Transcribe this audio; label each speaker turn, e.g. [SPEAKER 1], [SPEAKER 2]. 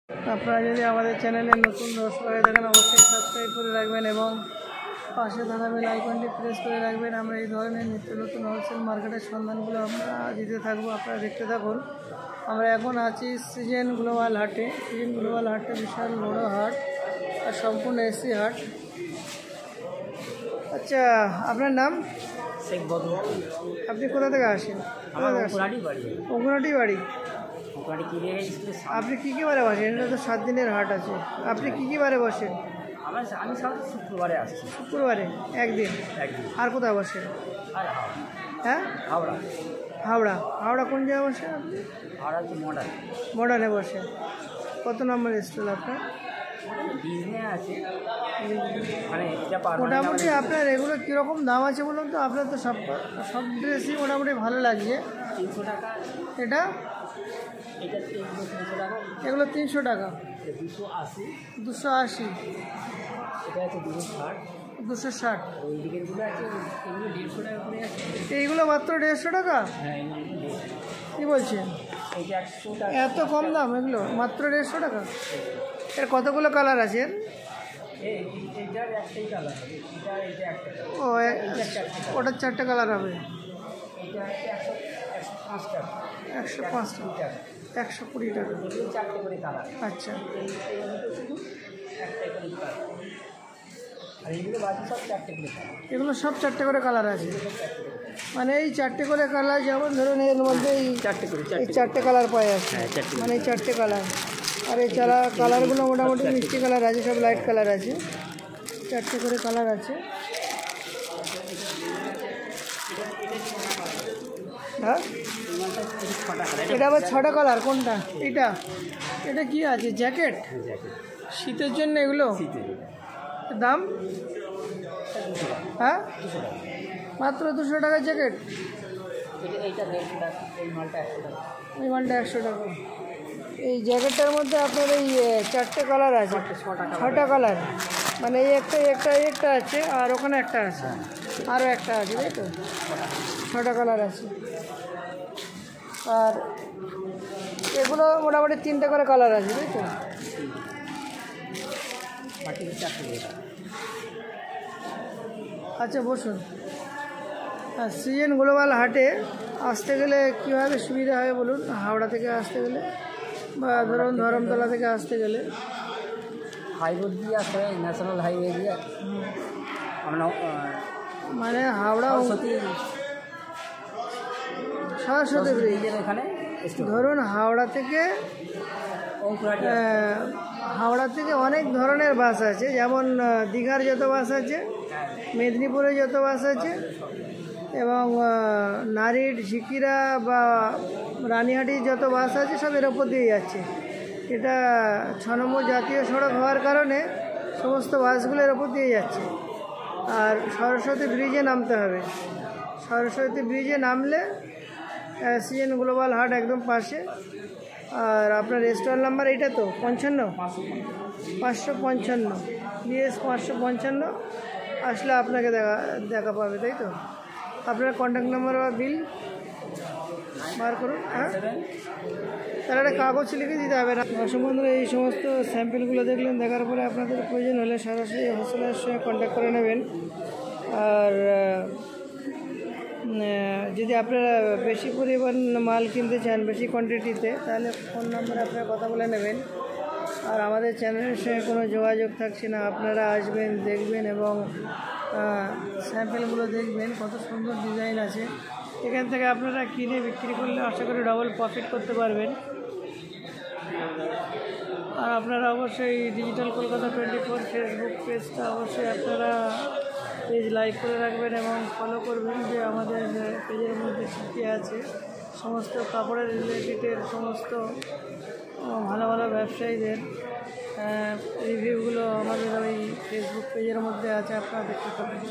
[SPEAKER 1] আপনারা যদি আমাদের চ্যানেলে নতুন দর্শক হয়ে থাকেন অবশ্যই সাবস্ক্রাইব করে রাখবেন এবং পাশে থাকা বেল আইকনটি প্রেস করে রাখবেন। আমরা এই ধরনের নিত্য নতুন হোলসেল মার্কেটের সন্ধানগুলো আমরা দিতে থাকবো, আপনারা দেখতে থাকুন। আমরা এখন আছি সিজন গ্লোবাল হাটে। সিজন গ্লোবাল হাটে বিশাল বড় হাট আর সম্পূর্ণ এসি হাট। আচ্ছা, আপনার নাম?
[SPEAKER 2] শেখ বদর।
[SPEAKER 1] আপনি কোথা থেকে আসেন? ওগুনাটি বাড়ি। আপনি কী কী বারে বসেন? এটা তো 7 দিনের হাট আছে। আপনি কী কী বারে বসেন?
[SPEAKER 2] আমি শুক্রবারে আসছি।
[SPEAKER 1] শুক্রবারে একদিন। আর কোথায় বসেন? হ্যাঁ,
[SPEAKER 2] হাওড়া।
[SPEAKER 1] হাওড়া। হাওড়া কোন জায়গায় বসেন আপনি?
[SPEAKER 2] হাওড়া তো
[SPEAKER 1] মডার্নে বসেন। কত নম্বর স্টল আপনার?
[SPEAKER 2] আছে।
[SPEAKER 1] মোটামুটি আপনার এগুলো কীরকম দাম আছে বলুন তো? আপনার তো সব ড্রেসই মোটামুটি ভালো লাগছে।
[SPEAKER 2] 300 টাকা।
[SPEAKER 1] এটা এগুলো 300 টাকা।
[SPEAKER 2] 280।
[SPEAKER 1] 280।
[SPEAKER 2] এটা আছে 260।
[SPEAKER 1] 260।
[SPEAKER 2] ওই দিকেরগুলো আছে, এগুলো 150 টাকা করে আছে।
[SPEAKER 1] এইগুলো মাত্র 150 টাকা?
[SPEAKER 2] হ্যাঁ,
[SPEAKER 1] কী বলছেন?
[SPEAKER 2] এইটা 100 টাকা।
[SPEAKER 1] এত কম দাম এগুলো? মাত্র 150 টাকা? এর কতগুলো কালার আছে?
[SPEAKER 2] এইটার একটাই কালার হবে। এটা একটা।
[SPEAKER 1] ও, ওটার 4টে কালার হবে।
[SPEAKER 2] এটা 105 টাকা।
[SPEAKER 1] 105 টাকা। 120 টাকা।
[SPEAKER 2] 4টে করে কালার।
[SPEAKER 1] আচ্ছা,
[SPEAKER 2] একটাই করে কালার। আর এইগুলো বাকি সব 4টে করে কালার।
[SPEAKER 1] এগুলো সব 4টে করে কালার আছে। মানে এই 4টে করে কালার, যেমন ধরুন এর মধ্যে এই 4টে কালার পাওয়া যাচ্ছে। মানে এই 4টে কালার। আর এই কালারগুলো মোটামুটি মিষ্টি কালার আছে, সব লাইট কালার আছে। 4টে করে কালার আছে। হ্যাঁ, এটা আবার 6টা কালার। কোনটা? এটা কি আছে? জ্যাকেট? শীতের জন্য এগুলো? দাম? হ্যাঁ, মাত্র 200 টাকার জ্যাকেট। এই মালটা 100 টাকা। এই জ্যাকেটটার মধ্যে আপনার এই 4টে কালার আছে। 6টা কালার। মানে এই একটা আছে, আর ওখানে একটা আছে, আরও একটা আছে, তাই তো? 6টা কালার আছে। আর এগুলো মোটামুটি 3টে করে কালার আছে, তাই তো? আচ্ছা, বসুন। আর সিজন গ্লোবাল হাটে আসতে গেলে কীভাবে সুবিধা হয় বলুন? হাওড়া থেকে আসতে গেলে বা ধরুন ধরমতলা থেকে আসতে গেলে?
[SPEAKER 2] হাইরোড দিয়ে আসতে হয়, ন্যাশনাল হাইওয়ে দিয়ে। আমরা
[SPEAKER 1] মানে হাওড়া সরস্বতী ব্রিজের
[SPEAKER 2] এখানে
[SPEAKER 1] ধরুন হাওড়া থেকে অনেক ধরনের বাস আছে। যেমন দীঘার যত বাস আছে, মেদিনীপুরে যত বাস আছে, এবং নারিট, ঝিকিরা বা রানীহাটির যত বাস আছে সব এর ওপর দিয়ে যাচ্ছে। এটা 6 নম্বর জাতীয় সড়ক হওয়ার কারণে সমস্ত বাসগুলো এর ওপর দিয়ে যাচ্ছে। আর সরস্বতী ব্রিজে নামতে হবে। সরস্বতী ব্রিজে নামলে সিজন গ্লোবাল হাট একদম পাশে। আর আপনার স্টল নাম্বার এইটা তো 555 BS 555 আসলে আপনাকে দেখা পাবে, তাই তো? আপনার কন্ট্যাক্ট নাম্বার বা বিল বার করুন। হ্যাঁ, তাহলে একটা কাগজ লিখে দিতে হবে না। দর্শক বন্ধুরা, এই সমস্ত স্যাম্পেলগুলো দেখলেন। দেখার পরে আপনাদের প্রয়োজন হলে সরাসরি হোলসেলারের সঙ্গে কন্ট্যাক্ট করে নেবেন। আর যদি আপনারা বেশি পরিমাণ মাল কিনতে চান, বেশি কোয়ান্টিটিতে, তাহলে ফোন নাম্বারে আপনারা কথা বলে নেবেন। আর আমাদের চ্যানেলের সঙ্গে কোনো যোগাযোগ থাকছে না। আপনারা আসবেন, দেখবেন এবং স্যাম্পেলগুলো দেখবেন। কত সুন্দর ডিজাইন আছে। এখান থেকে আপনারা কিনে বিক্রি করলে আশা করি ডবল প্রফিট করতে পারবেন। আর আপনারা অবশ্যই ডিজিটাল কলকাতা 24 ফেসবুক পেজটা অবশ্যই আপনারা পেজ লাইক করে রাখবেন এবং ফলো করবেন, যে আমাদের পেজের মধ্যে কী কী আছে সমস্ত কাপড়ের রিলেটেডের সমস্ত ভালো ভালো ব্যবসায়ীদের রিভিউগুলো আমাদের ওই ফেসবুক পেজের মধ্যে আছে, আপনারা দেখতে পাবেন।